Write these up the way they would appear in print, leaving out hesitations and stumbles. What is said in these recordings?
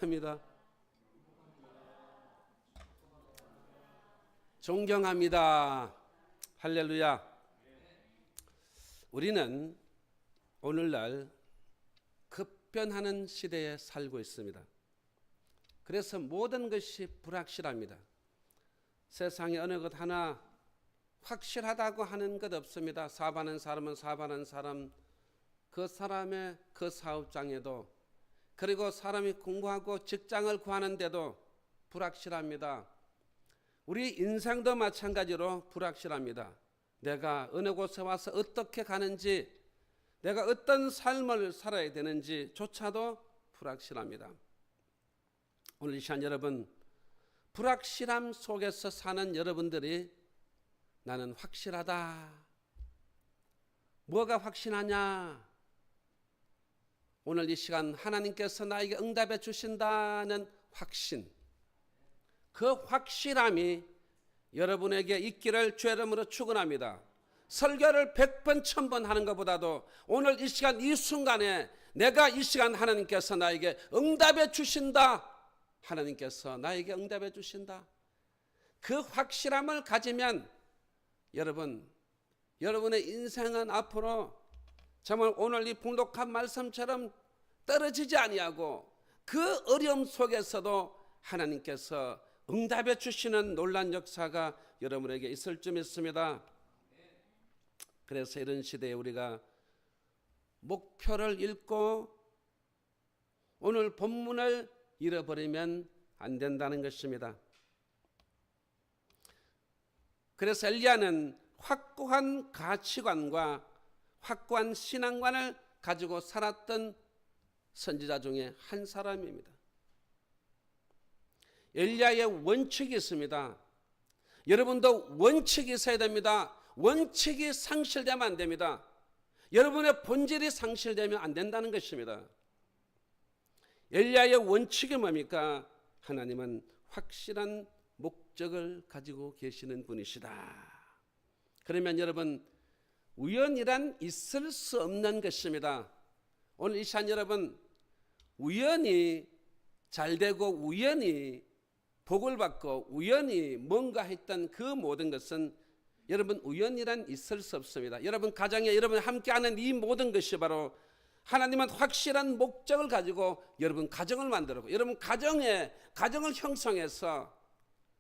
합니다. 존경합니다. 할렐루야. 우리는 오늘날 급변하는 시대에 살고 있습니다. 그래서 모든 것이 불확실합니다. 세상에 어느 것 하나 확실하다고 하는 것 없습니다. 사업하는 사람은 사업하는 사람, 그 사람의 그 사업장에도, 그리고 사람이 공부하고 직장을 구하는데도 불확실합니다. 우리 인생도 마찬가지로 불확실합니다. 내가 어느 곳에 와서 어떻게 가는지, 내가 어떤 삶을 살아야 되는지 조차도 불확실합니다. 오늘 이 시간 여러분, 불확실함 속에서 사는 여러분들이 나는 확실하다. 뭐가 확신하냐? 오늘 이 시간 하나님께서 나에게 응답해 주신다는 확신, 그 확실함이 여러분에게 있기를 주의 이름으로 축원합니다. 설교를 100번 1000번 하는 것보다도 오늘 이 시간 이 순간에 내가 이 시간 하나님께서 나에게 응답해 주신다, 하나님께서 나에게 응답해 주신다, 그 확실함을 가지면 여러분의 인생은 앞으로 정말 오늘 이 봉독한 말씀처럼 떨어지지 아니하고 그 어려움 속에서도 하나님께서 응답해 주시는 놀라운 역사가 여러분에게 있을 줄 믿습니다. 그래서 이런 시대에 우리가 목표를 잃고 오늘 본문을 잃어버리면 안 된다는 것입니다. 그래서 엘리야는 확고한 가치관과 확고한 신앙관을 가지고 살았던 선지자 중에 한 사람입니다. 엘리야의 원칙이 있습니다. 여러분도 원칙이 있어야 됩니다. 원칙이 상실되면 안 됩니다. 여러분의 본질이 상실되면 안 된다는 것입니다. 엘리야의 원칙이 뭡니까? 하나님은 확실한 목적을 가지고 계시는 분이시다. 그러면 여러분, 우연이란 있을 수 없는 것입니다. 오늘 이 시간 여러분, 우연히 잘되고 우연히 복을 받고 우연히 뭔가 했던 그 모든 것은 여러분 우연이란 있을 수 없습니다. 여러분 가정에 여러분 함께하는 이 모든 것이 바로 하나님은 확실한 목적을 가지고 여러분 가정을 만들고 여러분 가정을 형성해서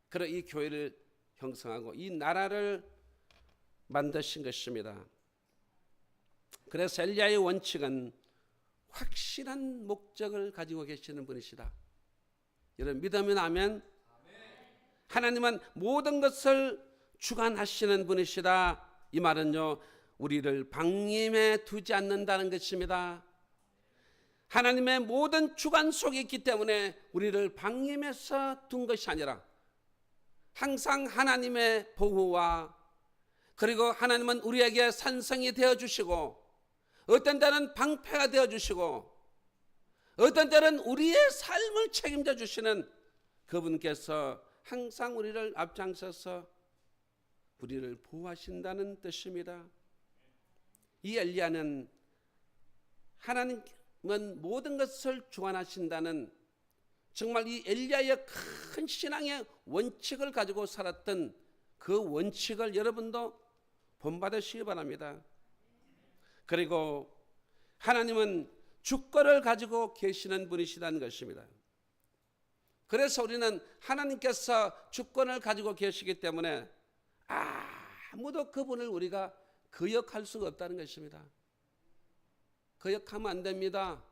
그런 이 교회를 형성하고 이 나라를 만드신 것입니다. 그래서 엘리야의 원칙은 확실한 목적을 가지고 계시는 분이시다. 여러분 믿으면 아멘. 하나님은 모든 것을 주관하시는 분이시다. 이 말은요, 우리를 방임해 두지 않는다는 것입니다. 하나님의 모든 주관 속에 있기 때문에 우리를 방임해서 둔 것이 아니라 항상 하나님의 보호와 그리고 하나님은 우리에게 산성이 되어주시고 어떤 때는 방패가 되어주시고 어떤 때는 우리의 삶을 책임져 주시는 그분께서 항상 우리를 앞장서서 우리를 보호하신다는 뜻입니다. 이 엘리야는 하나님은 모든 것을 주관하신다는 정말 이 엘리야의 큰 신앙의 원칙을 가지고 살았던 그 원칙을 여러분도 본받으시기 바랍니다. 그리고 하나님은 주권을 가지고 계시는 분이시라는 것입니다. 그래서 우리는 하나님께서 주권을 가지고 계시기 때문에 아무도 그분을 우리가 거역할 수가 없다는 것입니다. 거역하면 안 됩니다.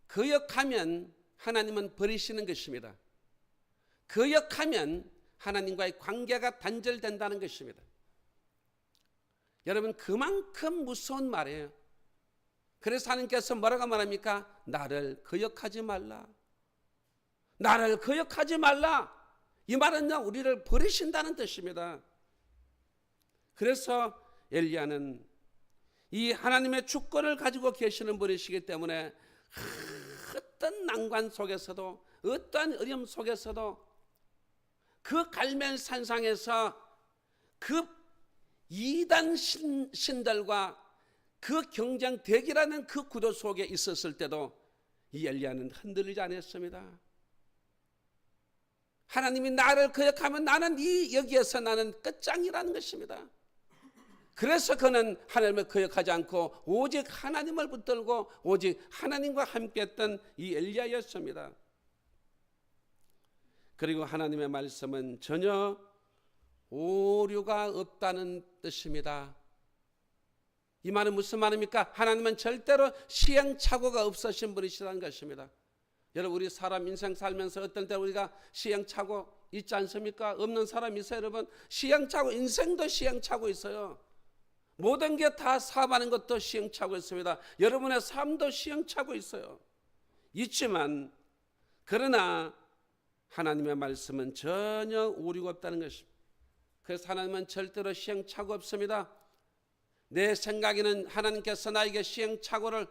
거역하면 하나님은 버리시는 것입니다. 거역하면 하나님과의 관계가 단절된다는 것입니다. 여러분 그만큼 무서운 말이에요. 그래서 하나님께서 뭐라고 말합니까? 나를 거역하지 말라. 나를 거역하지 말라. 이 말은요, 우리를 버리신다는 뜻입니다. 그래서 엘리야는 이 하나님의 주권을 가지고 계시는 분이시기 때문에 어떤 난관 속에서도 어떠한 어려움 속에서도 그 갈멜산상에서 그 이단 신들과 그 경쟁 대기라는 그 구도 속에 있었을 때도 이 엘리야는 흔들리지 않았습니다. 하나님이 나를 거역하면 나는 여기에서 나는 끝장이라는 것입니다. 그래서 그는 하나님을 거역하지 않고 오직 하나님을 붙들고 오직 하나님과 함께했던 이 엘리야였습니다. 그리고 하나님의 말씀은 전혀 오류가 없다는 뜻입니다. 이 말은 무슨 말입니까? 하나님은 절대로 시행착오가 없으신 분이시라는 것입니다. 여러분, 우리 사람 인생 살면서 어떤 때 우리가 시행착오 있지 않습니까? 없는 사람이 있어요. 여러분, 시행착오, 인생도 시행착오 있어요. 모든 게 다 사업하는 것도 시행착오 있습니다. 여러분의 삶도 시행착오 있어요. 있지만 그러나 하나님의 말씀은 전혀 오류가 없다는 것입니다. 그래서 하나님은 절대로 시행착오 없습니다. 내 생각에는 하나님께서 나에게 시행착오를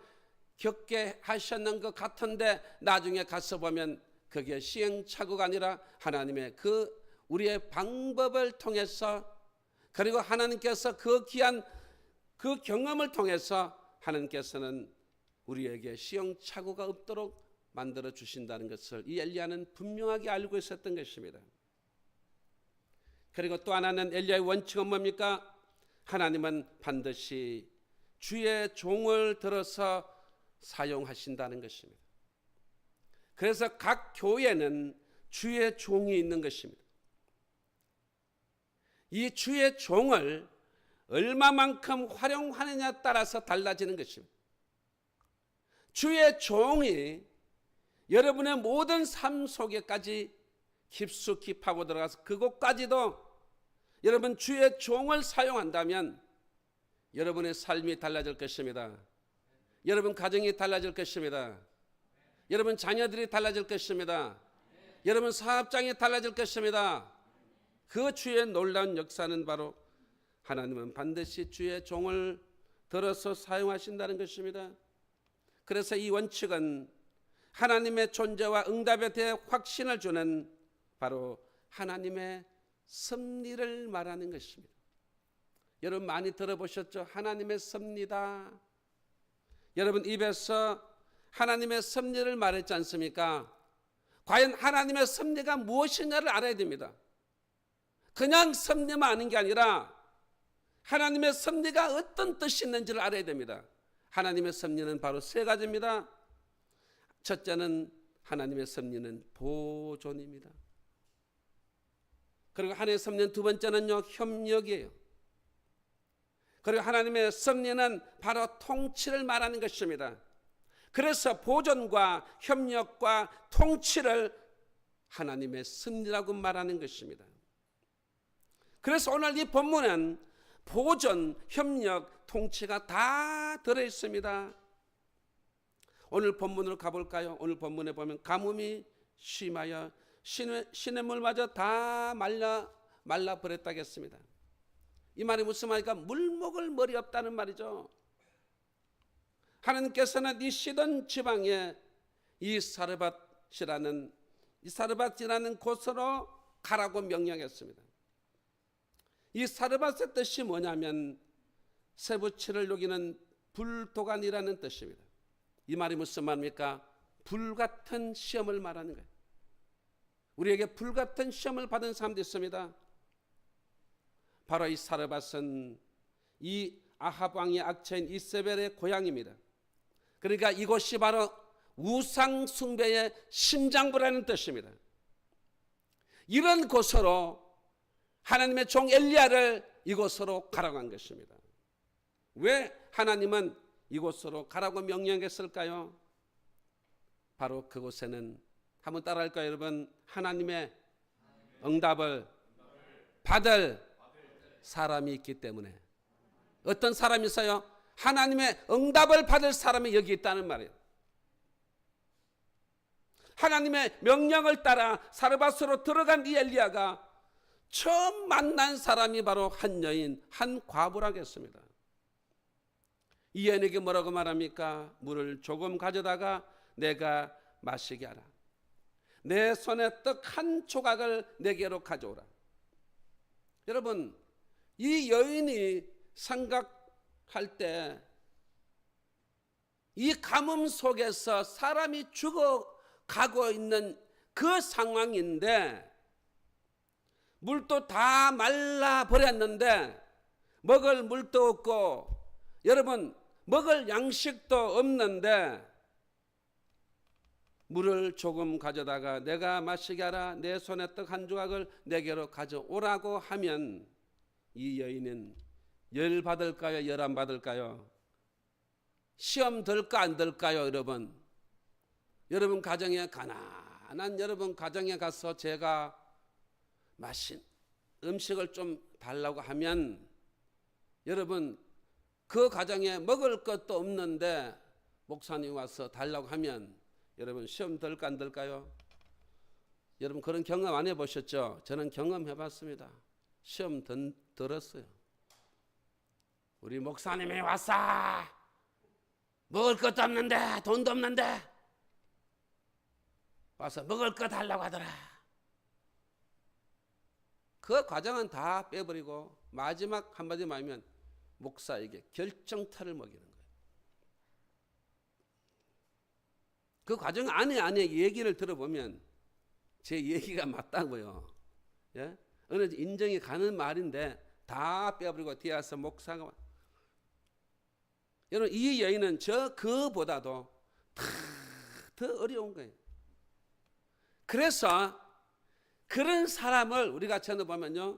겪게 하셨는 것 같은데 나중에 가서 보면 그게 시행착오가 아니라 하나님의 우리의 방법을 통해서, 그리고 하나님께서 그 귀한 그 경험을 통해서 하나님께서는 우리에게 시행착오가 없도록 만들어 주신다는 것을 이 엘리야는 분명하게 알고 있었던 것입니다. 그리고 또 하나는 엘리야의 원칙은 뭡니까? 하나님은 반드시 주의 종을 들어서 사용하신다는 것입니다. 그래서 각 교회는 주의 종이 있는 것입니다. 이 주의 종을 얼마만큼 활용하느냐에 따라서 달라지는 것입니다. 주의 종이 여러분의 모든 삶 속에까지 깊숙이 파고 들어가서 그곳까지도 여러분 주의 종을 사용한다면 여러분의 삶이 달라질 것입니다. 여러분 가정이 달라질 것입니다. 여러분 자녀들이 달라질 것입니다. 여러분 사업장이 달라질 것입니다. 그 주의 놀라운 역사는 바로 하나님은 반드시 주의 종을 들어서 사용하신다는 것입니다. 그래서 이 원칙은 하나님의 존재와 응답에 대해 확신을 주는 바로 하나님의 섭리를 말하는 것입니다. 여러분 많이 들어보셨죠? 하나님의 섭리다. 여러분 입에서 하나님의 섭리를 말했지 않습니까? 과연 하나님의 섭리가 무엇이냐를 알아야 됩니다. 그냥 섭리만 아는 게 아니라 하나님의 섭리가 어떤 뜻이 있는지를 알아야 됩니다. 하나님의 섭리는 바로 세 가지입니다. 첫째는 하나님의 섭리는 보존입니다. 그리고 하나님의 섭리는 두 번째는요, 협력이에요. 그리고 하나님의 섭리는 바로 통치를 말하는 것입니다. 그래서 보존과 협력과 통치를 하나님의 섭리라고 말하는 것입니다. 그래서 오늘 이 본문은 보존, 협력, 통치가 다 들어있습니다. 오늘 본문으로 가볼까요? 오늘 본문에 보면 가뭄이 심하여 시냇물마저 다 말라버렸다고 했습니다. 이 말이 무슨 말입니까? 물 먹을 머리 없다는 말이죠. 하나님께서는 이 시돈 지방에 이 사르밧이라는 곳으로 가라고 명령했습니다. 이 사르밧의 뜻이 뭐냐면 세부치를 녹이는 불도간이라는 뜻입니다. 이 말이 무슨 말입니까? 불같은 시험을 말하는 거예요. 우리에게 불같은 시험을 받은 사람도 있습니다. 바로 이 사르밧은 이 아합 왕의 악처인 이세벨의 고향입니다. 그러니까 이곳이 바로 우상 숭배의 심장부라는 뜻입니다. 이런 곳으로 하나님의 종 엘리야를 이곳으로 가라고 한 것입니다. 왜 하나님은 이곳으로 가라고 명령했을까요? 바로 그곳에는 한번 따라할까요, 여러분? 하나님의 응답을 받을 사람이 있기 때문에. 어떤 사람이 있어요? 하나님의 응답을 받을 사람이 여기 있다는 말이에요. 하나님의 명령을 따라 사르밧으로 들어간 이 엘리야가 처음 만난 사람이 바로 한 여인, 한 과부라고 했습니다. 이 여인에게 뭐라고 말합니까? 물을 조금 가져다가 내가 마시게 하라. 내 손에 떡 한 조각을 내게로 가져오라. 여러분, 이 여인이 생각할 때 이 가뭄 속에서 사람이 죽어가고 있는 그 상황인데 물도 다 말라버렸는데 먹을 물도 없고 여러분 먹을 양식도 없는데 물을 조금 가져다가 내가 마시게 하라 내 손에 떡 한 조각을 내게로 가져오라고 하면 이 여인은 열 받을까요? 열 안 받을까요? 시험 들까 안 들까요? 여러분 가정에 가난한 여러분 가정에 가서 제가 마신 음식을 좀 달라고 하면 여러분 그 가정에 먹을 것도 없는데 목사님 와서 달라고 하면 여러분 시험 들까 안 들까요? 여러분 그런 경험 안 해보셨죠? 저는 경험해 봤습니다. 시험 들었어요. 우리 목사님이 왔어. 먹을 것도 없는데 돈도 없는데 와서 먹을 거 달라고 하더라. 그 과정은 다 빼버리고 마지막 한마디 말하면 목사에게 결정타를 먹이는 거예요. 그 과정 안에 얘기를 들어보면 제 얘기가 맞다고요. 예? 어느 인정이 가는 말인데 다 빼버리고 뒤에 와서 목사가 여러분 이 여인은 그보다도 더 어려운 거예요. 그래서 그런 사람을 우리가 전해보면요.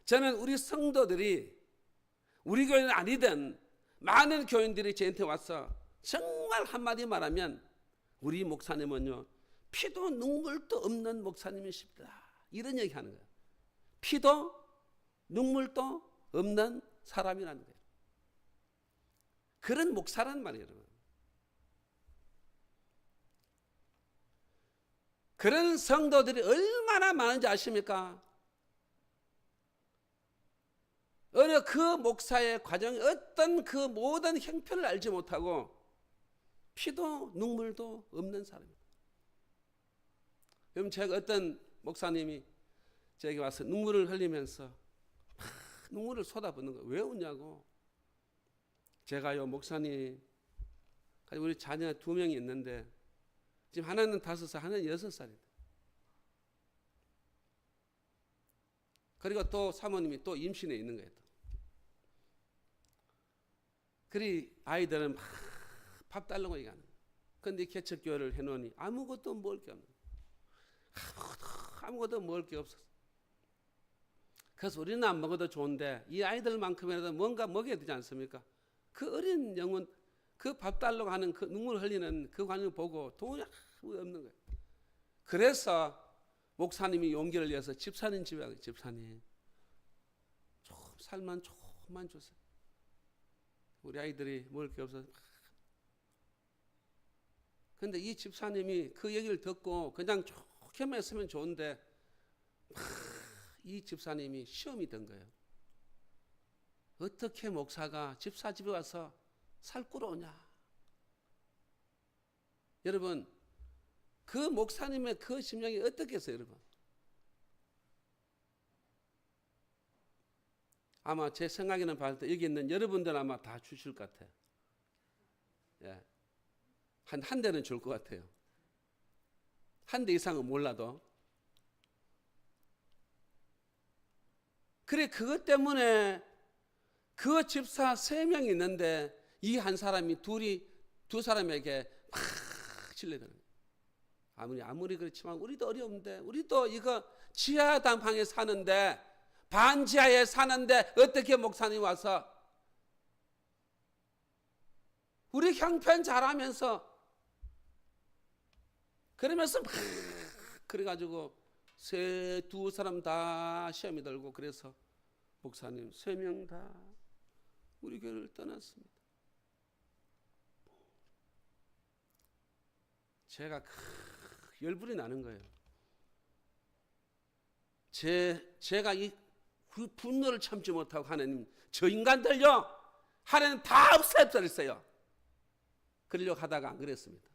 저는 우리 성도들이 우리 교회는 아니든 많은 교인들이 저한테 와서 정말 한마디 말하면 우리 목사님은요. 피도 눈물도 없는 목사님이십니다. 이런 얘기 하는 거예요. 피도 눈물도 없는 사람이라는 거예요. 그런 목사란 말이에요. 여러분. 그런 성도들이 얼마나 많은지 아십니까? 어느 그 목사의 과정에 어떤 그 모든 형편을 알지 못하고 피도 눈물도 없는 사람입니다. 그럼 제가 어떤 목사님이 제게 와서 눈물을 흘리면서 눈물을 쏟아붓는 거예요. 왜 웃냐고. 제가요 목사님 우리 자녀 2명이 있는데 지금 하나는 5살 하나는 6살입니다. 그리고 또 사모님이 또 임신해 있는 거예요. 그리 아이들은 막 밥 달라고 얘기하는 거예요. 그런데 개척교회를 해놓으니 아무것도 먹을 게 없는 거예요. 아무것도 먹을 게 없었어. 그래서 우리는 안 먹어도 좋은데 이 아이들만큼이라도 뭔가 먹여야 되지 않습니까? 그 어린 영혼 그 밥 달라고 하는 그 눈물 흘리는 그 관을 보고 돈이 아무 없는 거예요. 그래서 목사님이 용기를 내서 집사님 집에 가서 집사님 좀 살만 조금만 주세요. 우리 아이들이 먹을 게 없어서. 그런데 이 집사님이 그 얘기를 듣고 그냥 좋게만 했으면 좋은데 이 집사님이 시험이 된 거예요. 어떻게 목사가 집사 집에 와서 살 꾸러오냐. 여러분 그 목사님의 그 심령이 어떻겠어요 여러분. 아마 제 생각에는 봤을 때 여기 있는 여러분들 아마 다 주실 것 같아요. 예. 한 대는 줄 것 같아요. 한 대 이상은 몰라도. 그래 그것 때문에 그 집사 3명이 있는데 이 한 사람이 두 사람에게 막 질려드는 거예요. 아무리 그렇지만 우리도 어려운데 우리도 이거 지하 단방에 사는데 반지하에 사는데 어떻게 목사님 와서 우리 형편 잘하면서 그러면서 막 그래가지고 두 사람 다 시험이 들고 그래서 목사님 3명 다 우리 교회를 떠났습니다. 제가 열불이 나는 거예요. 제가 이 분노를 참지 못하고 하나님 저 인간들요 하나님 다 없애버렸어요. 그러려고 하다가 안 그랬습니다.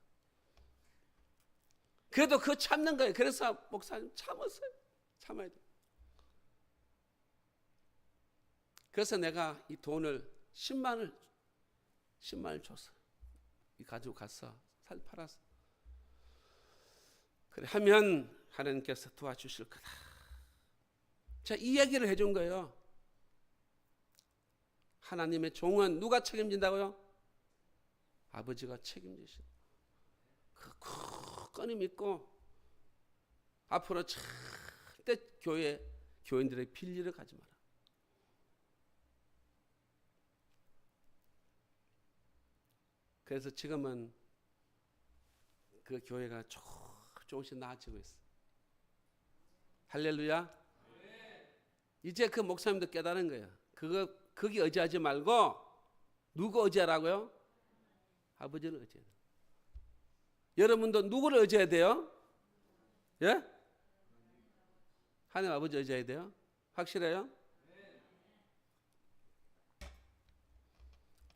그래도 그거 참는 거예요. 그래서 목사님 참았어요. 참아야 돼요. 그래서 내가 이 돈을 10만 원을 줬어요. 가지고 가서 살 팔아서 그래 하면 하나님께서 도와주실 거다. 자, 이 얘기를 해준 거예요. 하나님의 종은 누가 책임진다고요? 아버지가 책임지신다. 그 굳건히 믿고 앞으로 절대 교인들의 빌리를 가지 마라. 그래서 지금은 그 교회가 조금씩 나아지고 있어. 할렐루야. 이제 그 목사님도 깨달은 거예요. 거기 의지하지 말고 누구 의지하라고요? 아버지를 의지해야 돼요. 여러분도 누구를 의지해야 돼요? 예? 하나님 아버지 의지해야 돼요? 확실해요?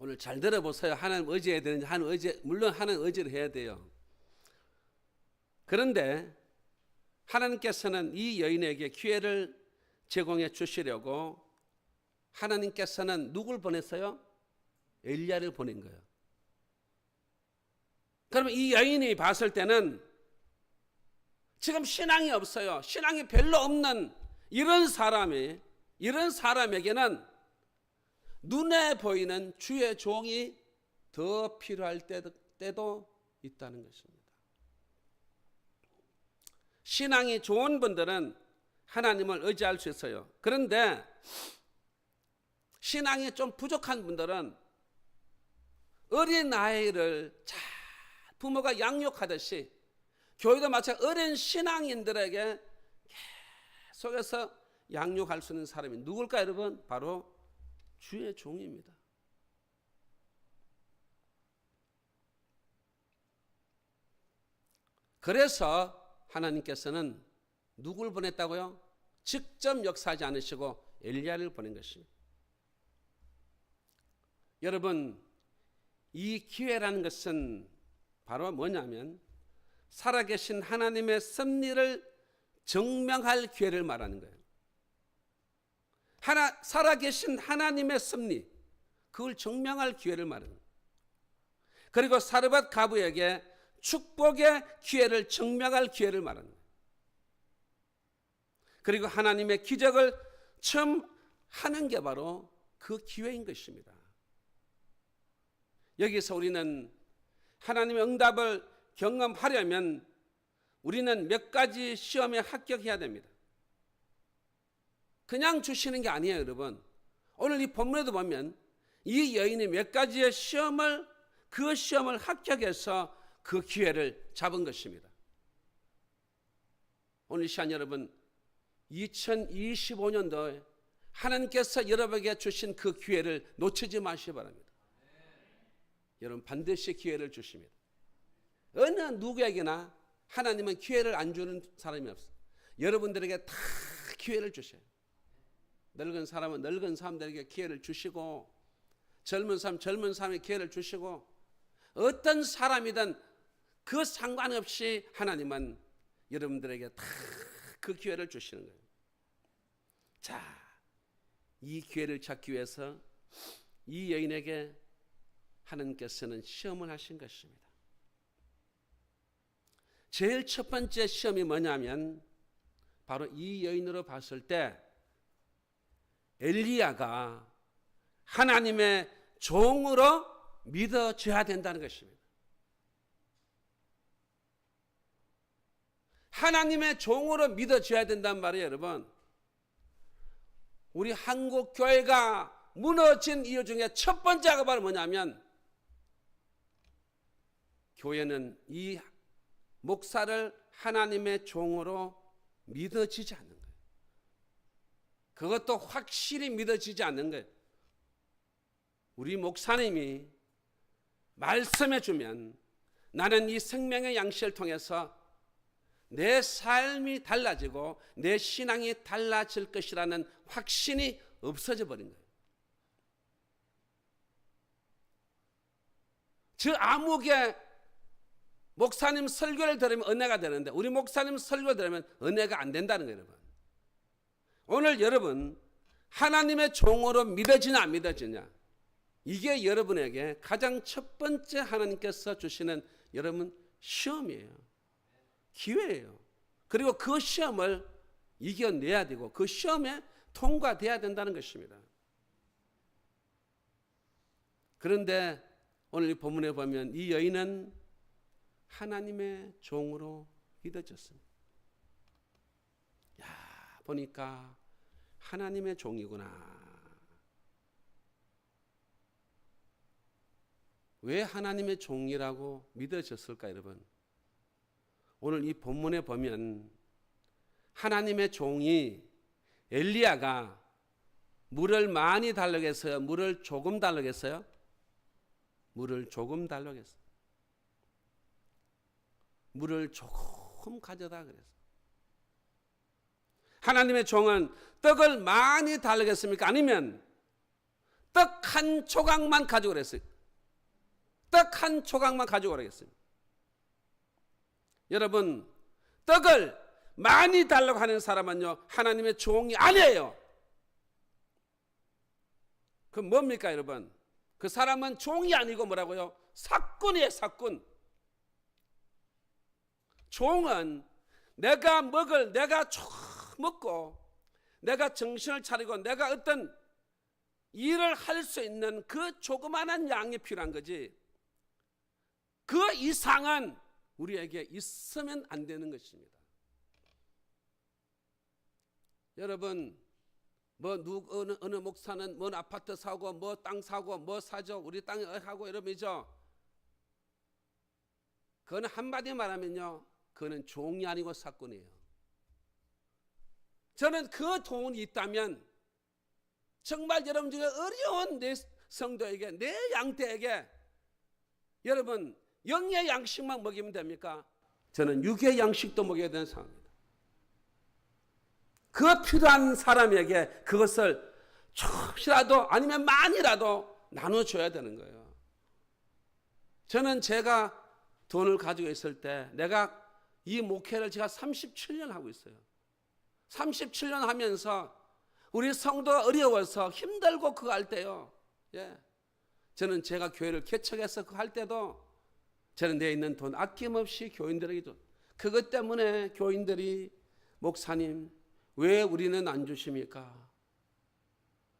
오늘 잘 들어보세요. 하나님 의지해야 되는지, 물론 하나님 의지를 해야 돼요. 그런데 하나님께서는 이 여인에게 기회를 제공해 주시려고 하나님께서는 누굴 보냈어요? 엘리야를 보낸 거예요. 그러면 이 여인이 봤을 때는 지금 신앙이 없어요. 신앙이 별로 없는 이런 사람에게는 눈에 보이는 주의 종이 더 필요할 때도 있다는 것입니다. 신앙이 좋은 분들은 하나님을 의지할 수 있어요. 그런데 신앙이 좀 부족한 분들은 어린 아이를 잘 부모가 양육하듯이 교회도 마찬가지 어린 신앙인들에게 계속해서 양육할 수 있는 사람이 누굴까 여러분? 바로 주의 종입니다. 그래서 하나님께서는 누굴 보냈다고요? 직접 역사하지 않으시고 엘리야를 보낸 것입니다. 여러분, 이 기회라는 것은 바로 뭐냐면 살아계신 하나님의 섭리를 증명할 기회를 말하는 거예요. 살아계신 하나님의 섭리, 그걸 증명할 기회를 말하는 거예요. 그리고 사르밧 가부에게 축복의 기회를 증명할 기회를 말하는 거예요. 그리고 하나님의 기적을 처음 하는 게 바로 그 기회인 것입니다. 여기서 우리는 하나님의 응답을 경험하려면 우리는 몇 가지 시험에 합격해야 됩니다. 그냥 주시는 게 아니에요, 여러분. 오늘 이 본문에도 보면 이 여인이 몇 가지의 그 시험을 합격해서 그 기회를 잡은 것입니다. 오늘 이 시간 여러분, 2025년도에 하나님께서 여러분에게 주신 그 기회를 놓치지 마시기 바랍니다. 여러분 반드시 기회를 주십니다. 어느 누구에게나 하나님은 기회를 안 주는 사람이 없어요. 여러분들에게 다 기회를 주셔요. 늙은 사람은 늙은 사람들에게 기회를 주시고, 젊은 사람에게 기회를 주시고, 어떤 사람이든 그 상관없이 하나님은 여러분들에게 다 그 기회를 주시는 거예요. 자, 이 기회를 찾기 위해서 이 여인에게 하나님께서는 시험을 하신 것입니다. 제일 첫 번째 시험이 뭐냐면 바로 이 여인으로 봤을 때 엘리야가 하나님의 종으로 믿어져야 된다는 것입니다. 하나님의 종으로 믿어져야 된단 말이에요, 여러분. 우리 한국 교회가 무너진 이유 중에 첫 번째가 바로 뭐냐면 교회는 이 목사를 하나님의 종으로 믿어지지 않는 거예요. 그것도 확실히 믿어지지 않는 거예요. 우리 목사님이 말씀해 주면 나는 이 생명의 양식을 통해서 내 삶이 달라지고 내 신앙이 달라질 것이라는 확신이 없어져 버린 거예요. 저 암흑의 목사님 설교를 들으면 은혜가 되는데 우리 목사님 설교 들으면 은혜가 안 된다는 거예요, 여러분. 오늘 여러분 하나님의 종으로 믿어지냐 안 믿어지냐? 이게 여러분에게 가장 첫 번째 하나님께서 주시는 여러분 시험이에요. 기회예요. 그리고 그 시험을 이겨내야 되고 그 시험에 통과돼야 된다는 것입니다. 그런데 오늘 이 본문에 보면 이 여인은 하나님의 종으로 믿어졌습니다. 야, 보니까 하나님의 종이구나. 왜 하나님의 종이라고 믿어졌을까, 여러분? 오늘 이 본문에 보면 하나님의 종이 엘리야가 물을 많이 달라고 했어요? 물을 조금 달라고 했어요? 물을 조금 달라고 했어요. 물을 조금 가져다 그랬어요. 하나님의 종은 떡을 많이 달라고 했습니까? 아니면 떡 한 조각만 가지고 그랬어요? 떡 한 조각만 가지고 오라겠습니다. 여러분, 떡을 많이 달라고 하는 사람은요, 하나님의 종이 아니에요. 그럼 뭡니까, 여러분? 그 사람은 종이 아니고 뭐라고요? 사꾼이에요, 사꾼. 종은 내가 먹고, 내가 정신을 차리고, 내가 어떤 일을 할 수 있는 그 조그마한 양이 필요한 거지. 그 이상은 우리에게 있으면 안 되는 것입니다. 여러분, 어느 목사는 뭐 아파트 사고, 뭐 땅 사고, 뭐 사죠. 우리 땅에 하고 이러면죠. 그거는 한마디 말하면요, 그거는 종이 아니고 사꾼이에요. 저는 그 돈이 있다면 정말 여러분 중에 어려운 내 성도에게, 내 양떼에게 여러분 영의 양식만 먹이면 됩니까? 저는 육의 양식도 먹여야 되는 상황입니다. 그 필요한 사람에게 그것을 조금이라도 아니면 많이라도 나눠줘야 되는 거예요. 저는 제가 돈을 가지고 있을 때 내가 이 목회를 제가 37년 하고 있어요. 37년 하면서 우리 성도가 어려워서 힘들고 그거 할 때요. 예. 저는 제가 교회를 개척해서 그거 할 때도 저는 내 있는 돈 아낌없이 교인들에게 줘. 그것 때문에 교인들이 목사님 왜 우리는 안 주십니까?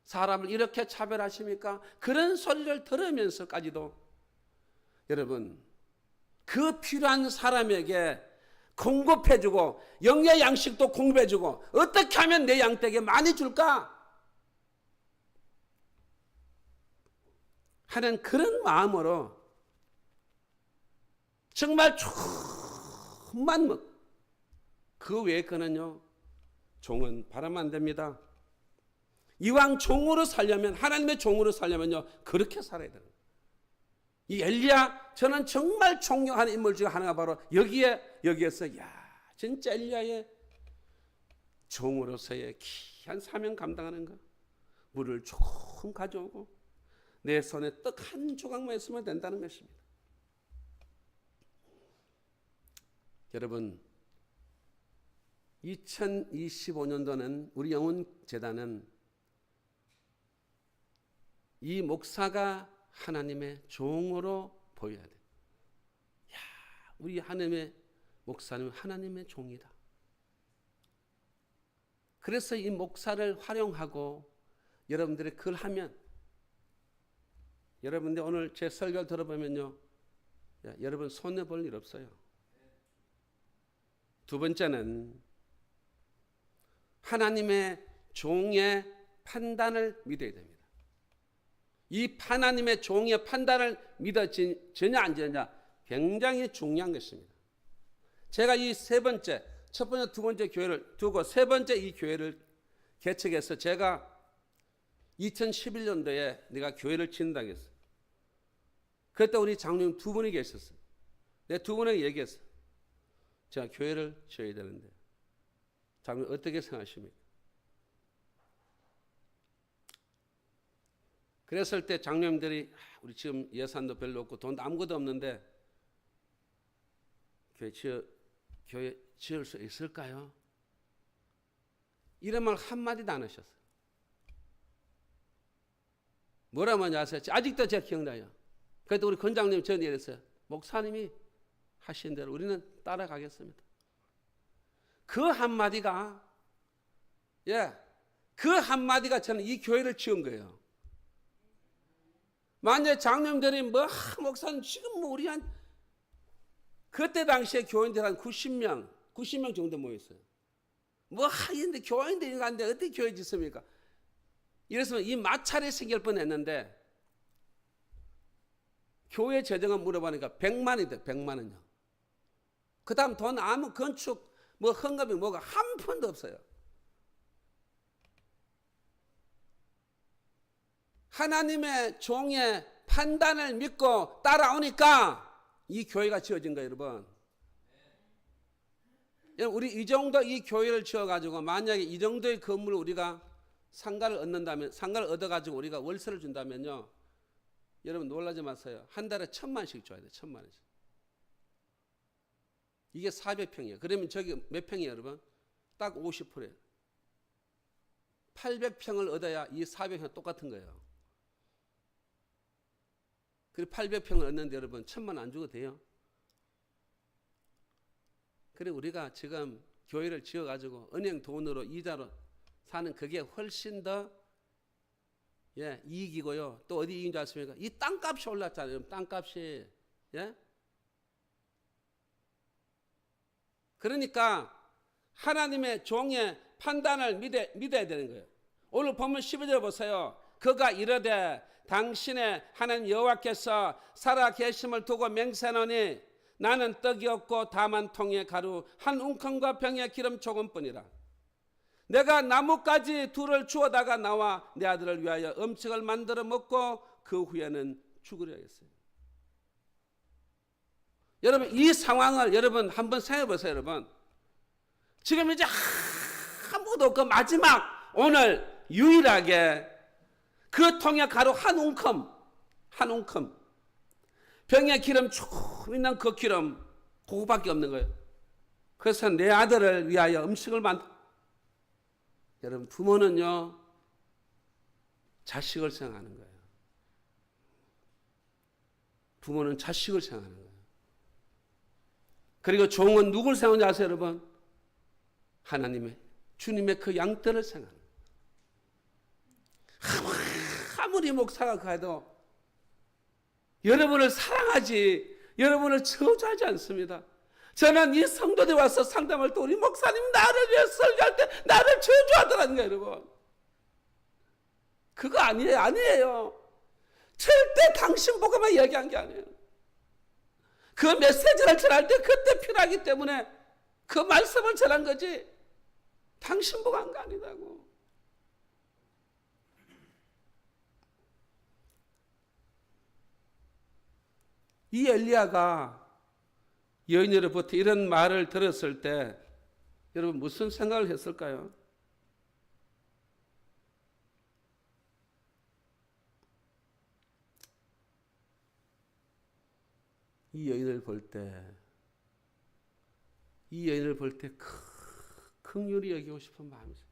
사람을 이렇게 차별하십니까? 그런 소리를 들으면서까지도 여러분 그 필요한 사람에게 공급해주고 영의 양식도 공급해주고 어떻게 하면 내 양떼에게 많이 줄까? 하는 그런 마음으로 정말 조금만 그 외의 거는요 종은 바라면 안 됩니다. 이왕 종으로 살려면 하나님의 종으로 살려면요 그렇게 살아야 돼요. 이 엘리야 저는 정말 존경하는 인물 중에 하나가 바로 여기에서 야 진짜 엘리야의 종으로서의 귀한 사명 감당하는 거. 물을 조금 가져오고 내 손에 떡 한 조각만 있으면 된다는 것입니다. 여러분 2025년도는 우리 영혼재단은 이 목사가 하나님의 종으로 보여야 돼. 야, 우리 하나님의 목사는 하나님의 종이다. 그래서 이 목사를 활용하고 여러분들이 그걸 하면 여러분들 오늘 제 설교를 들어보면요. 야, 여러분 손해볼 일 없어요. 두 번째는 하나님의 종의 판단을 믿어야 됩니다. 이 하나님의 종의 판단을 믿어지냐 안 지냐 굉장히 중요한 것입니다. 제가 이 세 번째, 첫 번째, 두 번째 교회를 두고 세 번째 이 교회를 개척해서 제가 2011년도에 내가 교회를 짓는다고 했어요. 그때 우리 장로님 두 분이 계셨어요. 내가 두 분에게 얘기했어요. 제가 교회를 지어야 되는데 장로님 어떻게 생각하십니까? 그랬을 때 장로님들이 우리 지금 예산도 별로 없고 돈도 아무것도 없는데 교회 지을 수 있을까요? 이런 말 한마디도 안 하셨어요. 뭐라고 하냐 아세요? 아직도 제가 기억나요. 그래도 우리 권장님 전에 이랬어요. 목사님이 하신 대로 우리는 따라가겠습니다. 그 한마디가, 그 한마디가 저는 이 교회를 지은 거예요. 만약에 장로님들이 목사님 지금 우리 그때 당시에 교인들 한 90명 정도 모였어요. 하는데 교인들이 간데 어떻게 교회 짓습니까? 이래서 이 마찰이 생길 뻔했는데 교회 재정은 물어보니까 100만이 돼. 100만 원요. 그 다음 돈 아무 건축 헌금이 뭐가 한 푼도 없어요. 하나님의 종의 판단을 믿고 따라오니까 이 교회가 지어진 거예요, 여러분. 우리 이 정도 이 교회를 지어가지고 만약에 이 정도의 건물을 우리가 상가를 얻어가지고 우리가 월세를 준다면요. 여러분 놀라지 마세요. 한 달에 1,000만씩 줘야 돼요. 1,000만원씩. 이게 400평이에요. 그러면 저기 몇 평이에요, 여러분? 딱 50%예요. 800평을 얻어야 이 400평 똑같은 거예요. 그리고 800평을 얻는데 여러분 1,000만 안 주고 돼요? 그래 우리가 지금 교회를 지어가지고 은행 돈으로 이자로 사는 그게 훨씬 더 이익이고요. 또 어디 이익인 줄 아십니까? 이 땅값이 올랐잖아요. 땅값이. 그러니까 하나님의 종의 판단을 믿어야 되는 거예요. 오늘 본문 12절 보세요. 그가 이르되 당신의 하나님 여호와께서 살아 계심을 두고 맹세하노니 나는 떡이 없고 다만 통에 가루 한 웅큼과 병에 기름 조금뿐이라. 내가 나뭇가지 둘을 주워다가 나와 내 아들을 위하여 음식을 만들어 먹고 그 후에는 죽으려 했어요. 여러분 이 상황을 여러분 한번 생각해 보세요. 여러분 지금 이제 아무도 없고 마지막 오늘 유일하게 그 통에 가루 한 웅큼 병에 기름 조금 있는 그 기름 그거밖에 없는 거예요. 그래서 내 아들을 위하여 음식을 여러분 부모는요 자식을 생각하는 거예요. 부모는 자식을 생각하는 거예요. 그리고 종은 누굴 생각하는지 아세요, 여러분? 하나님의 주님의 그 양떼를 생각하는 거예요. 아무리 목사가 가도 여러분을 사랑하지 여러분을 저주하지 않습니다. 저는 이 성도들 와서 상담할 때 우리 목사님 나를 위해 설교할 때 나를 저주하더라는 거예요, 여러분. 그거 아니에요. 절대 당신 보고만 얘기한 게 아니에요. 그 메시지를 전할 때 그때 필요하기 때문에 그 말씀을 전한 거지 당신 보고 한 거 아니라고. 이 엘리야가 여인으로부터 이런 말을 들었을 때 여러분 무슨 생각을 했을까요? 이 여인을 볼 때 긍휼히 여기고 싶은 마음이 있어요.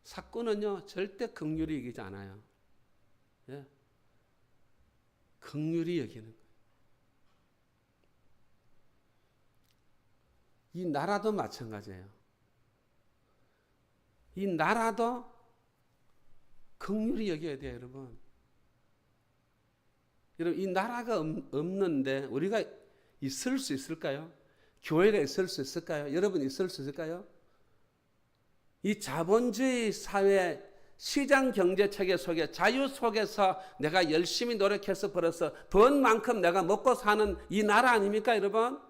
사건은요 절대 긍휼히 여기지 않아요. 긍휼히 여기는 거예요. 이 나라도 마찬가지예요. 이 나라도 긍휼히 여겨야 돼요, 여러분. 여러분, 이 나라가 없는데 우리가 있을 수 있을까요? 교회가 있을 수 있을까요? 여러분 있을 수 있을까요? 이 자본주의 사회 시장 경제 체계 속에 자유 속에서 내가 열심히 노력해서 벌어서 번 만큼 내가 먹고 사는 이 나라 아닙니까, 여러분?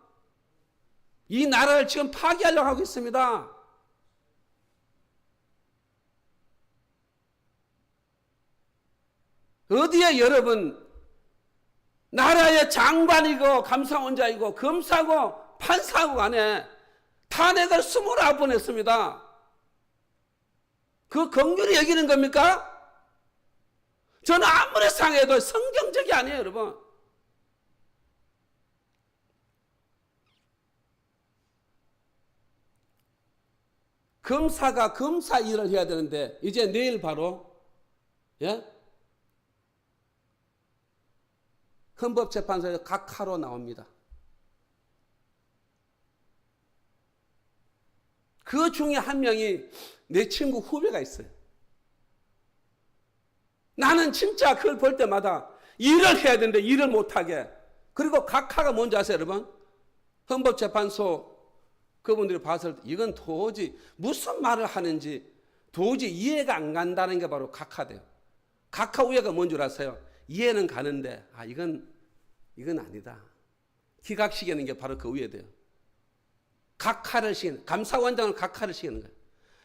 이 나라를 지금 파괴하려고 하고 있습니다. 어디에 여러분 나라의 장관이고 감사원장이고 검사고 판사고 간에 탄핵을 29번 했습니다. 그 긍휼히 여기는 겁니까? 저는 아무리 상해도 성경적이 아니에요, 여러분. 검사가 검사 일을 해야 되는데 이제 내일 바로 예? 헌법재판소에서 각하로 나옵니다. 그 중에 한 명이 내 친구 후배가 있어요. 나는 진짜 그걸 볼 때마다 일을 해야 되는데 일을 못하게. 그리고 각하가 뭔지 아세요, 여러분? 헌법재판소 그분들이 봤을 때 이건 도저히 무슨 말을 하는지 도저히 이해가 안 간다는 게 바로 각하돼요. 각하 우회가 뭔 줄 아세요? 이해는 가는데 이건 아니다. 기각시키는 게 바로 그 우회돼요. 각하를 시키는, 감사원장을 각하를 시키는 거예요.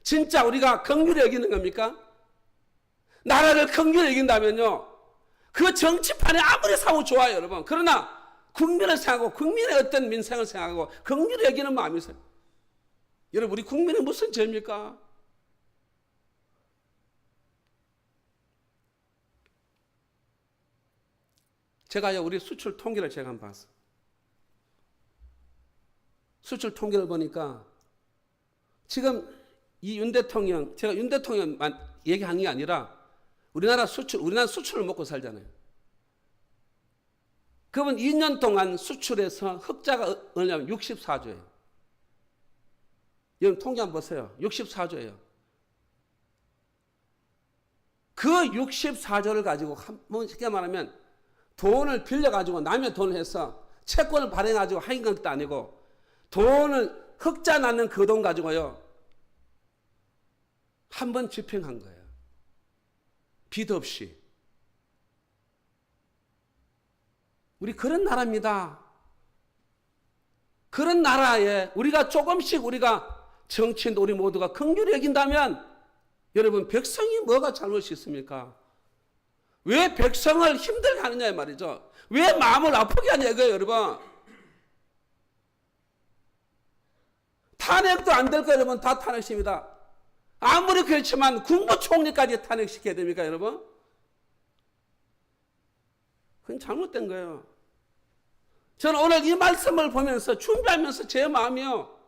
진짜 우리가 긍휼히 여기는 겁니까? 나라를 긍휼히 여긴다면요, 그 정치판에 아무리 사고 좋아요, 여러분. 그러나 국민을 생각하고 국민의 어떤 민생을 생각하고 긍휼히 여기는 마음이세요. 여러분, 우리 국민은 무슨 죄입니까? 제가요, 우리 수출 통계를 제가 한번 봤어요. 수출 통계를 보니까 지금 이 윤 대통령, 제가 윤 대통령만 얘기하는 게 아니라 우리나라 수출을 먹고 살잖아요. 그분 2년 동안 수출해서 흑자가 얼마냐면 64조예요. 여러분 통계 한번 보세요. 64조예요. 그 64조를 가지고 쉽게 말하면 돈을 빌려가지고 남의 돈을 해서 채권을 발행해가지고 하인 것도 아니고 돈을 흑자 나는 그 돈 가지고요. 한 번 집행한 거예요. 빚 없이. 우리 그런 나라입니다. 그런 나라에 우리가 조금씩 우리가 정치인도 우리 모두가 긍휼히 여긴다면 여러분 백성이 뭐가 잘못이 있습니까? 왜 백성을 힘들게 하느냐 말이죠. 왜 마음을 아프게 하냐 이거예요, 여러분. 탄핵도 안 될 거예요, 여러분. 다 탄핵입니다. 아무리 그렇지만 국무총리까지 탄핵시켜야 됩니까, 여러분? 그건 잘못된 거예요. 저는 오늘 이 말씀을 보면서 준비하면서 제 마음이요.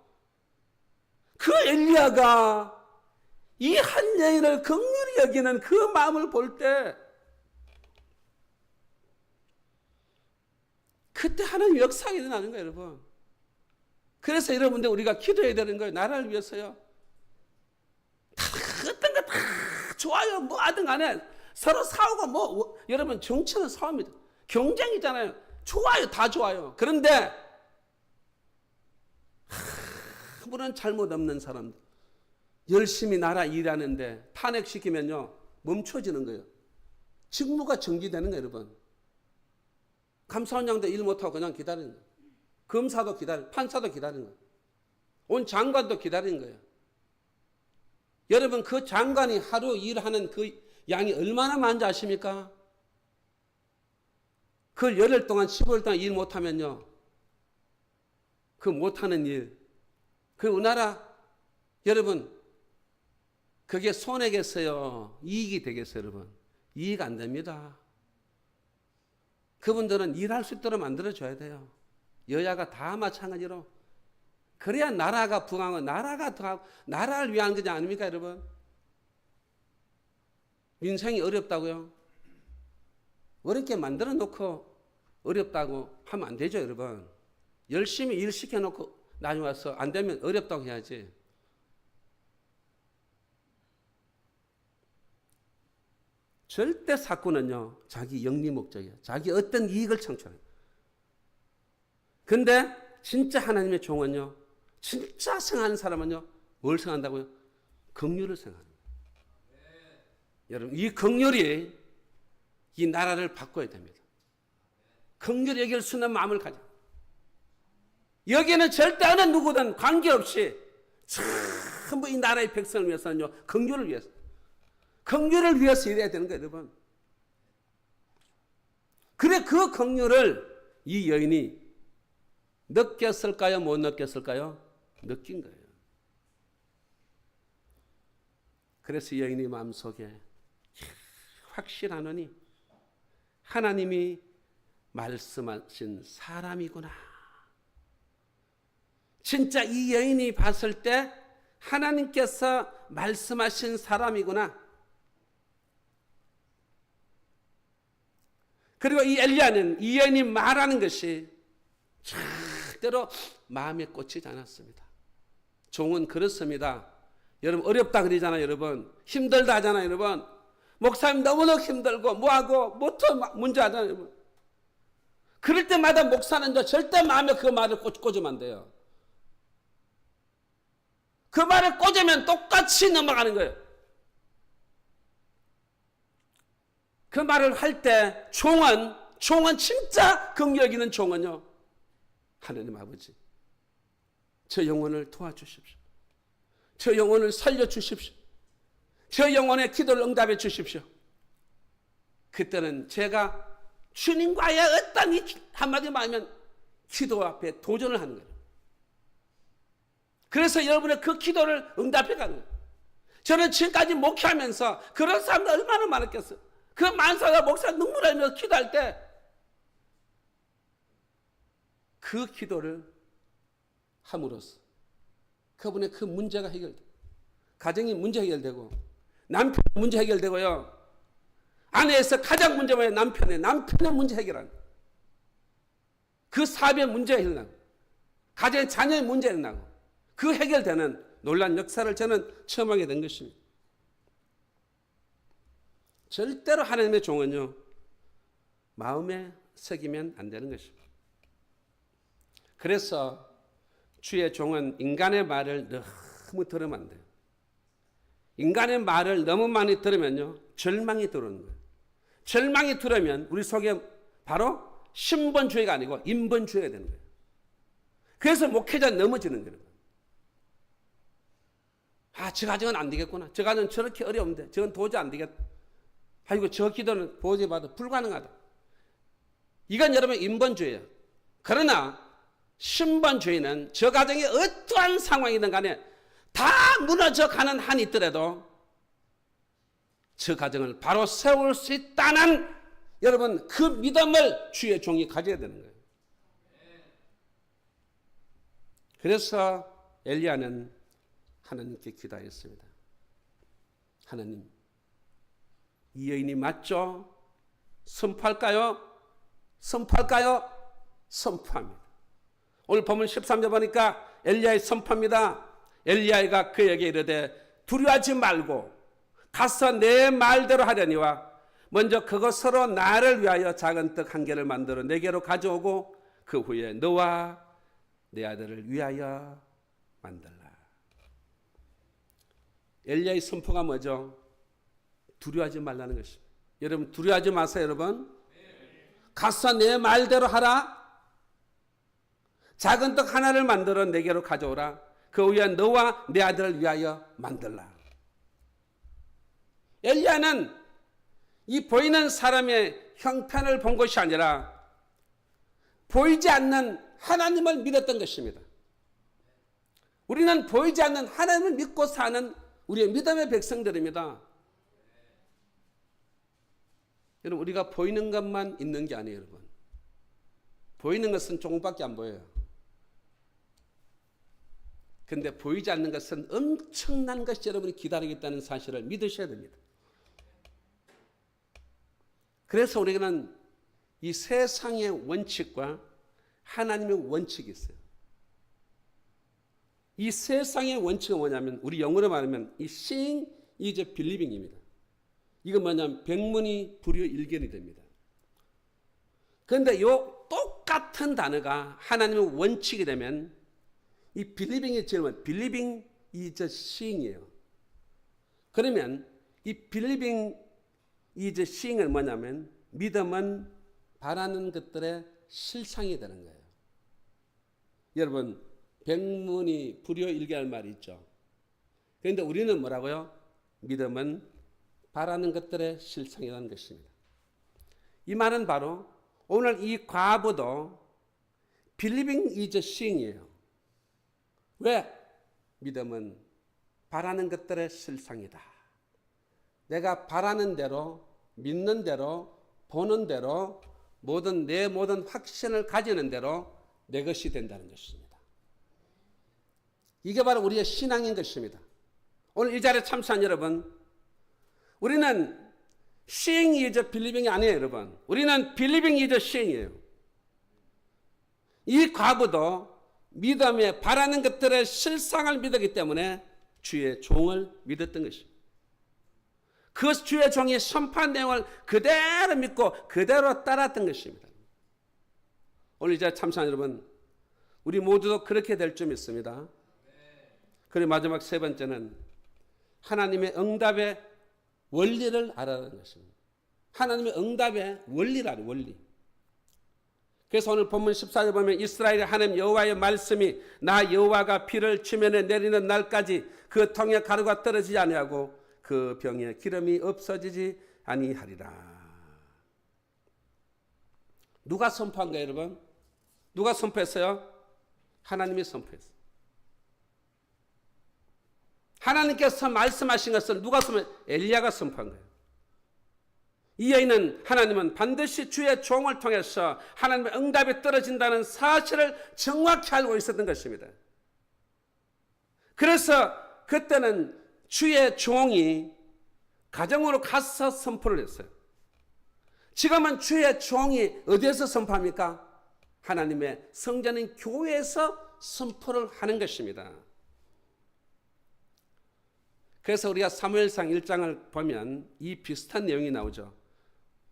그 엘리야가 이 한 여인을 긍휼히 여기는 그 마음을 볼 때 그때 하나님 역사가 일어나는 거예요, 여러분. 그래서 여러분들 우리가 기도해야 되는 거예요. 나라를 위해서요. 어떤 거 다 좋아요. 뭐 하든 간에 서로 싸우고 뭐 여러분 정치는 싸움이다. 경쟁이잖아요. 좋아요. 다 좋아요. 그런데 아무런 잘못 없는 사람들 열심히 나라 일하는데 탄핵시키면요 멈춰지는 거예요. 직무가 정지되는 거예요, 여러분. 감사원장도 일 못하고 그냥 기다리는 거예요. 검사도 기다리는, 판사도 기다리는 거예요. 온 장관도 기다리는 거예요. 여러분 그 장관이 하루 일하는 그 양이 얼마나 많은지 아십니까? 그 열흘 동안 15일 동안 일 못하면요. 그 못하는 일. 그 우리나라 여러분 그게 손해겠어요? 이익이 되겠어요, 여러분? 이익 안 됩니다. 그분들은 일할 수 있도록 만들어줘야 돼요. 여야가 다 마찬가지로. 그래야 나라가 부강하고 나라가 더하고 나라를 위한 거지 아닙니까, 여러분? 민생이 어렵다고요? 어렵게 만들어 놓고 어렵다고 하면 안 되죠, 여러분. 열심히 일 시켜놓고 나중에 와서 안 되면 어렵다고 해야지. 절대 사건은요, 자기 영리 목적이에요. 자기 어떤 이익을 창출해요. 근데 진짜 하나님의 종은요, 진짜 생각하는 사람은요, 뭘 생각한다고요? 긍휼을 생각합니다. 여러분, 이 긍휼이 이 나라를 바꿔야 됩니다. 긍휼히 여길 수 있는 마음을 가져. 여기는 절대 어느 누구든 관계없이 전부 이 나라의 백성을 위해서는요, 긍휼을 위해서. 긍휼을 위해서 일해야 되는 거예요, 여러분. 그래, 그 긍휼을 이 여인이 느꼈을까요? 못 느꼈을까요? 느낀 거예요. 그래서 여인의 마음속에 확실하노니 하나님이 말씀하신 사람이구나. 진짜 이 여인이 봤을 때 하나님께서 말씀하신 사람이구나. 그리고 이 엘리야는 이 여인이 말하는 것이 절대로 마음에 꽂히지 않았습니다. 종은 그렇습니다. 여러분 어렵다 그러잖아요. 여러분 힘들다 하잖아요. 여러분 목사님 너무너무 힘들고 뭐하고 뭐또 문제 하잖아요. 여러분. 그럴 때마다 목사는 절대 마음에 그 말을 꽂으면 안 돼요. 그 말을 꽂으면 똑같이 넘어가는 거예요. 그 말을 할 때 종은 진짜 긍휼 있는 종은요. 하나님 아버지 저 영혼을 도와주십시오. 저 영혼을 살려주십시오. 저 영혼의 기도를 응답해 주십시오. 그때는 제가 주님과의 어떤 한마디만 하면 기도 앞에 도전을 하는 거예요. 그래서 여러분의 그 기도를 응답해 가는 거예요. 저는 지금까지 목회하면서 그런 사람들 얼마나 많았겠어요. 그 만사가 목사 눈물 흘리면서 기도할 때 그 기도를 함으로써 그분의 그 문제가 해결되고 가정이 문제 해결되고 남편 문제 해결되고요. 아내에서 가장 문제 뭐예요? 남편의 문제 해결하는 그 사업의 문제 해결하고 가정의 자녀의 문제 해결하고 그 해결되는 놀라운 역사를 저는 처음 하게 된 것입니다. 절대로 하나님의 종은요 마음에 새기면 안 되는 것입니다. 그래서 주의 종은 인간의 말을 너무 들으면 안 돼요. 인간의 말을 너무 많이 들으면요 절망이 들어오는 거예요. 절망이 들으면 우리 속에 바로 신분주의가 아니고 인본주의가 되는 거예요. 그래서 목회자 넘어지는 거예요. 저 가정은 안 되겠구나. 저 가정은 저렇게 어려운데 저건 도저히 안 되겠다. 아이고 저 기도는 도저히 봐도 불가능하다. 이건 여러분 인본주의예요. 그러나 신본주의는 저 가정이 어떠한 상황이든 간에 다 무너져 가는 한이 있더라도 저 가정을 바로 세울 수 있다는 여러분 그 믿음을 주의 종이 가져야 되는 거예요. 그래서 엘리야는 하나님께 기도했습니다. 하나님, 이 여인이 맞죠? 선포할까요? 선포할까요? 선포합니다. 오늘 본문 13절 보니까 엘리야의 선포입니다. 엘리야가 그에게 이르되 두려워하지 말고 가서 내 말대로 하려니와 먼저 그것으로 나를 위하여 작은 떡 한 개를 만들어 내게로 가져오고 그 후에 너와 내 아들을 위하여 만들라. 엘리야의 선포가 뭐죠? 두려워하지 말라는 것입니다. 여러분 두려워하지 마세요. 여러분 가서 내 말대로 하라. 작은 떡 하나를 만들어 내게로 가져오라. 그 후에 너와 내 아들을 위하여 만들라. 엘리야는 이 보이는 사람의 형편을 본 것이 아니라 보이지 않는 하나님을 믿었던 것입니다. 우리는 보이지 않는 하나님을 믿고 사는 우리의 믿음의 백성들입니다. 여러분 우리가 보이는 것만 있는 게 아니에요. 여러분 보이는 것은 조금밖에 안 보여요. 그런데 보이지 않는 것은 엄청난 것이 여러분이 기다리겠다는 사실을 믿으셔야 됩니다. 그래서 우리는 이 세상의 원칙과 하나님의 원칙이 있어요. 이 세상의 원칙은 뭐냐면 우리 영어로 말하면 이 seeing is believing입니다. 이건 뭐냐면 백문이 불여일견이 됩니다. 그런데 이 똑같은 단어가 하나님의 원칙이 되면 이 believing이 제일 believing is seeing이에요. 그러면 이 believing is seeing은 뭐냐면 믿음은 바라는 것들의 실상이 되는 거예요. 여러분 백문이 불여일견할 말이 있죠. 그런데 우리는 뭐라고요? 믿음은 바라는 것들의 실상이라는 것입니다. 이 말은 바로 오늘 이 과부도 believing is seeing이에요. 왜? 믿음은 바라는 것들의 실상이다. 내가 바라는 대로, 믿는 대로, 보는 대로 내 모든 확신을 가지는 대로 내 것이 된다는 것입니다. 이게 바로 우리의 신앙인 것입니다. 오늘 이 자리에 참석한 여러분, 우리는 seeing is believing이 아니에요, 여러분. 우리는 believing is seeing이에요. 이 과부도 믿음에 바라는 것들의 실상을 믿었기 때문에 주의 종을 믿었던 것입니다. 그 주의 종이 선포한 내용을 그대로 믿고 그대로 따랐던 것입니다. 오늘 이제 참사랑 여러분, 우리 모두도 그렇게 될 줄 믿습니다. 그리고 마지막 세 번째는 하나님의 응답의 원리를 알아라는 것입니다. 하나님의 응답의 원리라는 원리. 그래서 오늘 본문 14절 보면 이스라엘의 하나님 여호와의 말씀이 나 여호와가 비를 지면에 내리는 날까지 그 통에 가루가 떨어지지 아니하고 그 병에 기름이 없어지지 아니하리라. 누가 선포한 거예요, 여러분? 누가 선포했어요? 하나님이 선포했어요. 하나님께서 말씀하신 것을 누가 선포했어요? 엘리야가 선포한 거예요. 이 여인은 하나님은 반드시 주의 종을 통해서 하나님의 응답이 떨어진다는 사실을 정확히 알고 있었던 것입니다. 그래서 그때는 주의 종이 가정으로 가서 선포를 했어요. 지금은 주의 종이 어디에서 선포합니까? 하나님의 성전인 교회에서 선포를 하는 것입니다. 그래서 우리가 사무엘상 1장을 보면 이 비슷한 내용이 나오죠.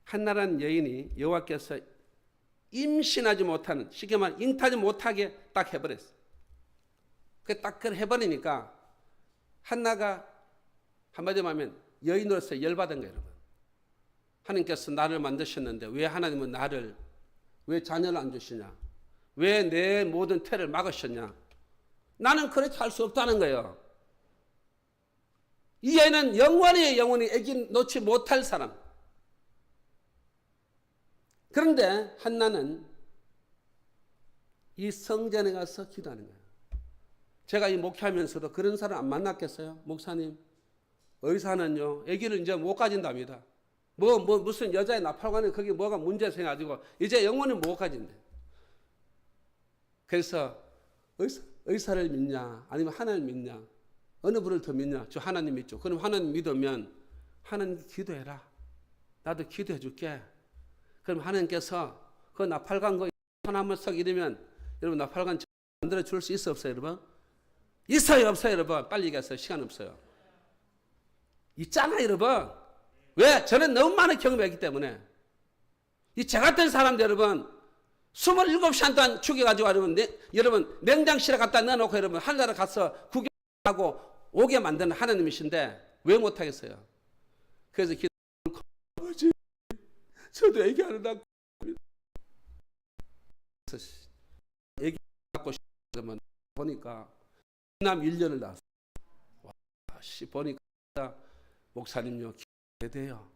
한나라는 여인이 여호와께서 임신하지 못하는, 쉽게 말하면 잉타지 못하게 딱 해버렸어요. 딱 그걸 해버리니까 한나가 한마디로 하면 여인으로서 열받은 거예요, 여러분. 하나님께서 나를 만드셨는데 왜 하나님은 나를, 왜 자녀를 안 주시냐? 왜 내 모든 태를 막으셨냐? 나는 그렇게 할 수 없다는 거예요. 이 여인은 영원히 아기 놓지 못할 사람. 그런데 한나는 이 성전에 가서 기도하는 거예요. 제가 이 목회하면서도 그런 사람 안 만났겠어요? 목사님, 의사는요, 아기를 이제 못 가진답니다. 무슨 여자의 나팔관에 거기 뭐가 문제 생겨가지고 이제 영원히 못 가진대. 그래서 의사를 믿냐, 아니면 하나님 믿냐, 어느 분을 더 믿냐? 저 하나님 믿죠. 그럼 하나님 믿으면 하나님 기도해라. 나도 기도해 줄게. 그럼 하나님께서 그 나팔관 거 하나만 썩 이러면 여러분 나팔관 만들어 줄 수 있어 없어요, 여러분? 있어요, 없어요, 여러분? 빨리 얘기하세요. 시간 없어요. 있잖아요, 여러분. 왜? 저는 너무 많은 경험이었기 때문에. 저 같은 사람들 여러분 27시간 동안 죽여가지고 여러분 냉장실에 갖다 넣어놓고 여러분 하늘나라 가서 구경하고 오게 만드는 하나님이신데 왜 못하겠어요? 그래서 아버지, 저도 얘기하는다. 얘기 갖고 싶으면 보니까 남 1년을 낳았어. 와, 보니까 목사님요 기도해야 돼요.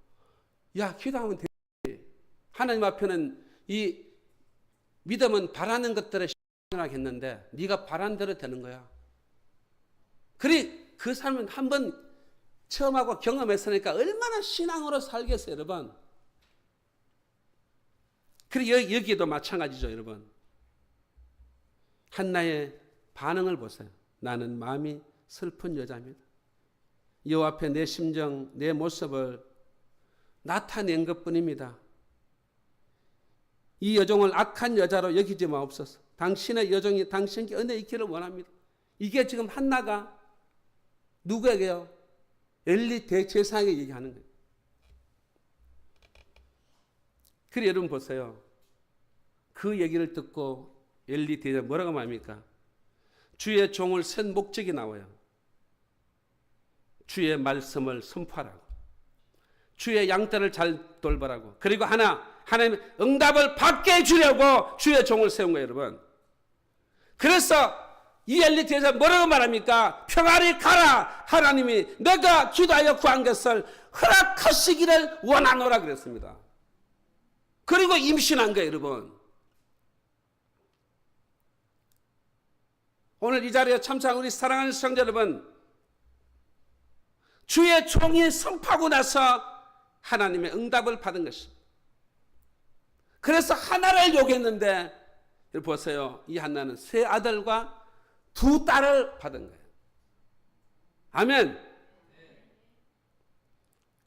야, 기도하면 되지. 하나님 앞에는 이 믿음은 바라는 것들에 신앙하겠는데 네가 바라는 대로 되는 거야. 그래 그 삶은 한번 체험하고 경험했으니까 얼마나 신앙으로 살겠어요, 여러분. 그리고 여기도 마찬가지죠, 여러분. 한나의 반응을 보세요. 나는 마음이 슬픈 여자입니다. 여호와 앞에 내 심정, 내 모습을 나타낸 것뿐입니다. 이 여종을 악한 여자로 여기지 마옵소서. 당신의 여종이 당신께 은혜 있기를 원합니다. 이게 지금 한나가 누구에게요? 엘리 대제사장에게 얘기하는 거예요. 그래 여러분 보세요. 그 얘기를 듣고 엘리 대제사장이 뭐라고 말합니까? 주의 종을 센 목적이 나와요. 주의 말씀을 선포하라고. 주의 양떼를 잘 돌보라고. 그리고 하나님의 응답을 받게 해주려고 주의 종을 세운 거예요, 여러분. 그래서 이 엘리 대제사장이 뭐라고 말합니까? 평안히 가라. 하나님이 내가 기도하여 구한 것을 허락하시기를 원하노라 그랬습니다. 그리고 임신한 거예요, 여러분. 오늘 이 자리에 참석한 우리 사랑하는 시청자 여러분, 주의 종이 선포하고 나서 하나님의 응답을 받은 것입니다. 그래서 하나를 요구했는데 여러분 보세요. 이 한나는 세 아들과 두 딸을 받은 거예요. 아멘.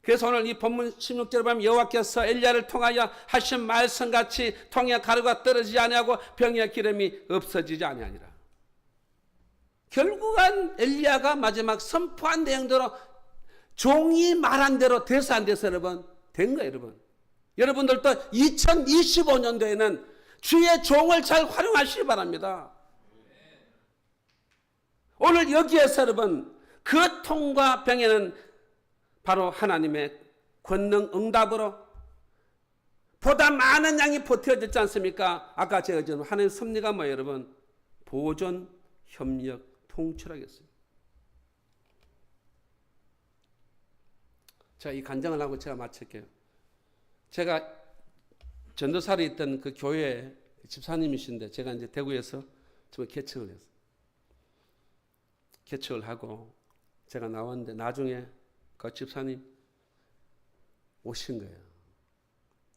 그래서 오늘 이 본문 16절에 보면 여호와께서 엘리야를 통하여 하신 말씀같이 통에 가루가 떨어지지 아니하고 병에 기름이 없어지지 아니하니라. 결국은 엘리야가 마지막 선포한 내용대로 종이 말한 대로 돼서 안 돼서 여러분 된 거예요. 여러분들도 2025년도에는 주의 종을 잘 활용하시기 바랍니다. 오늘 여기에서 여러분 그 통과 병에는 바로 하나님의 권능 응답으로 보다 많은 양이 버텨졌지 않습니까? 아까 제가 지금 하나님의 섭리가 뭐예요, 여러분? 보존, 협력, 통출하겠습니다. 자, 이 간증을 하고 제가 마칠게요. 제가 전도사로 있던 그 교회 집사님이신데 제가 이제 대구에서 정말 개척을 했어요. 개척을 하고 제가 나왔는데 나중에 그 집사님 오신 거예요.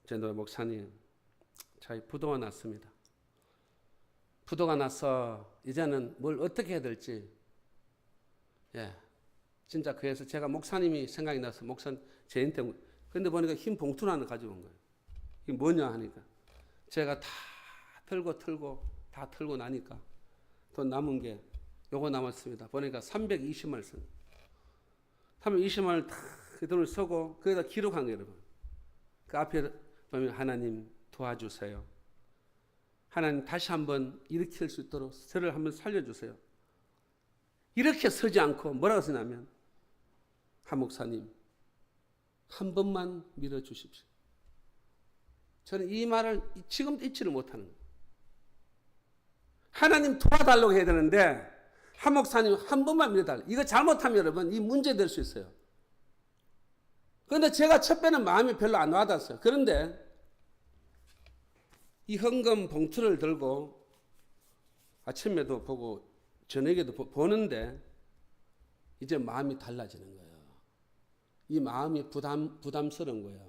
전도회 목사님, 저희 부도가 났습니다. 부도가 나서 이제는 뭘 어떻게 해야 될지, 진짜 그래서 제가 목사님이 생각이 나서 목사님 저한테 근데 보니까 흰 봉투를 하나 가지고 온 거예요. 이게 뭐냐 하니까 제가 다 다 털고 나니까 돈 남은 게 요거 남았습니다. 보니까 320만 원 쓴. 320만 원을 다 그 돈을 쓰고 거기다 기록한 거예요, 여러분. 그 앞에 보면 하나님 도와주세요. 하나님 다시 한번 일으킬 수 있도록 저를 한번 살려주세요. 이렇게 서지 않고 뭐라고 쓰냐면 한 목사님 한 번만 밀어주십시오. 저는 이 말을 지금 잊지를 못하는 거예요. 하나님 도와달라고 해야 되는데 한 목사님 한 번만 밀어달라. 이거 잘못하면 여러분 이 문제 될 수 있어요. 그런데 제가 첫 배는 마음이 별로 안 와닿았어요. 그런데 이 헌금 봉투를 들고 아침에도 보고 저녁에도 보는데 이제 마음이 달라지는 거예요. 이 마음이 부담스러운 거예요.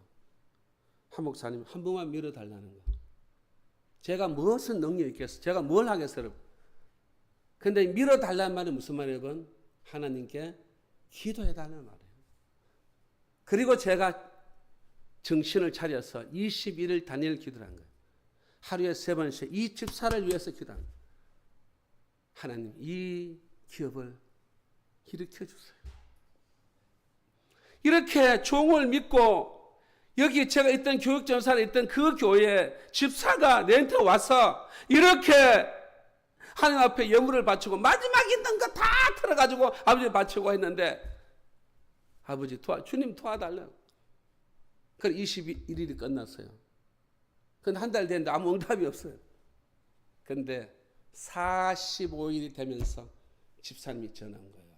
한 목사님 한 번만 밀어달라는 거예요. 제가 무엇은 능력이 있겠어요? 제가 뭘 하겠어요? 근데 밀어달라는 말이 무슨 말이에요, 여러분? 하나님께 기도해달라는 말이에요. 그리고 제가 정신을 차려서 21일 단일 기도를 한 거예요. 하루에 3번씩 이 집사를 위해서 기도한 거예요. 하나님, 이 기업을 일으켜 주세요. 이렇게 종을 믿고 여기 제가 있던 교육전사에 있던 그 교회 집사가 내한테 와서 이렇게 하나님 앞에 예물을 바치고 마지막 있는 거 다 털어가지고 아버지 바치고 했는데 아버지 주님 도와달라고. 그래 21일이 끝났어요. 근데 한 달 됐는데 아무 응답이 없어요. 근데 45일이 되면서 집사님이 전화한 거예요.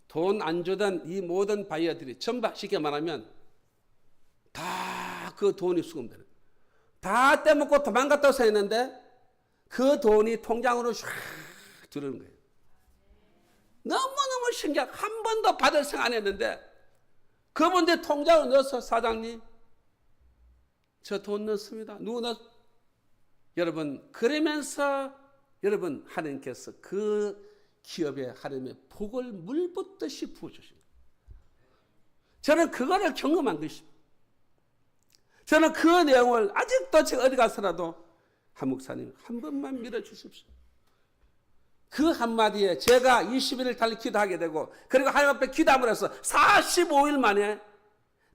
돈 안 주던 이 모든 바이어들이 전부 쉽게 말하면 다 그 돈이 수금되는 거예요. 다 떼먹고 도망갔다고 했는데 그 돈이 통장으로 샥 들어오는 거예요. 너무너무 신기하고 한 번도 받을 생각 안 했는데 그분들 통장으로 넣어서 사장님 저 돈 넣습니다. 누구 넣? 여러분 그러면서 여러분 하나님께서 그 기업에 하나님의 복을 물 붓듯이 부어주신 거예요. 저는 그거를 경험한 것입니다. 저는 그 내용을 아직도 제가 어디 가서라도 한 목사님 한 번만 밀어주십시오. 그 한마디에 제가 21일 달리 기도하게 되고 그리고 하나님 앞에 기도함을 해서 45일 만에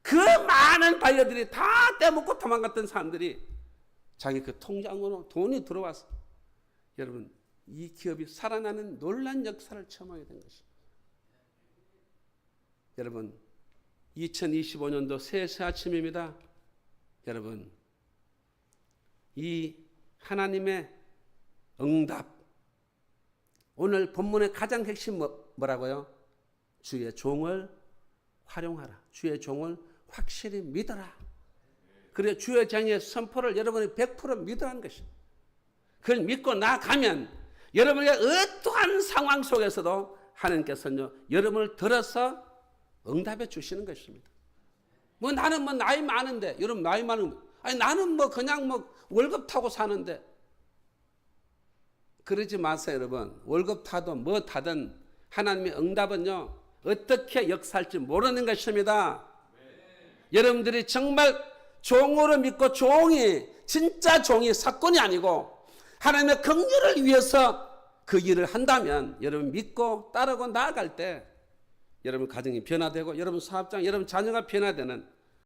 그 많은 바이어들이 다 떼먹고 도망갔던 사람들이 자기 그 통장으로 돈이 들어와서 여러분 이 기업이 살아나는 놀란 역사를 체험하게 된 것입니다. 여러분 2025년도 새해 아침입니다. 여러분 이 하나님의 응답 오늘 본문의 가장 핵심 뭐라고요? 주의 종을 활용하라. 주의 종을 확실히 믿어라. 그래 주의 정의 선포를 여러분이 100% 믿으라는 것입니다. 그걸 믿고 나가면 여러분의 어떠한 상황 속에서도 하나님께서는요 여러분을 들어서 응답해 주시는 것입니다. 뭐 나는 뭐 나이 많은데 여러분 나이 많은 아니 나는 뭐 그냥 뭐 월급 타고 사는데 그러지 마세요 여러분. 월급 타도 뭐 타든 하나님의 응답은요 어떻게 역사할지 모르는 것입니다. 여러분들이 정말 종으로 믿고 진짜 종이 사건이 아니고 하나님의 긍휼을 위해서 그 일을 한다면 여러분 믿고 따르고 나아갈 때 여러분 가정이 변화되고 여러분 사업장, 여러분 자녀가 변화되는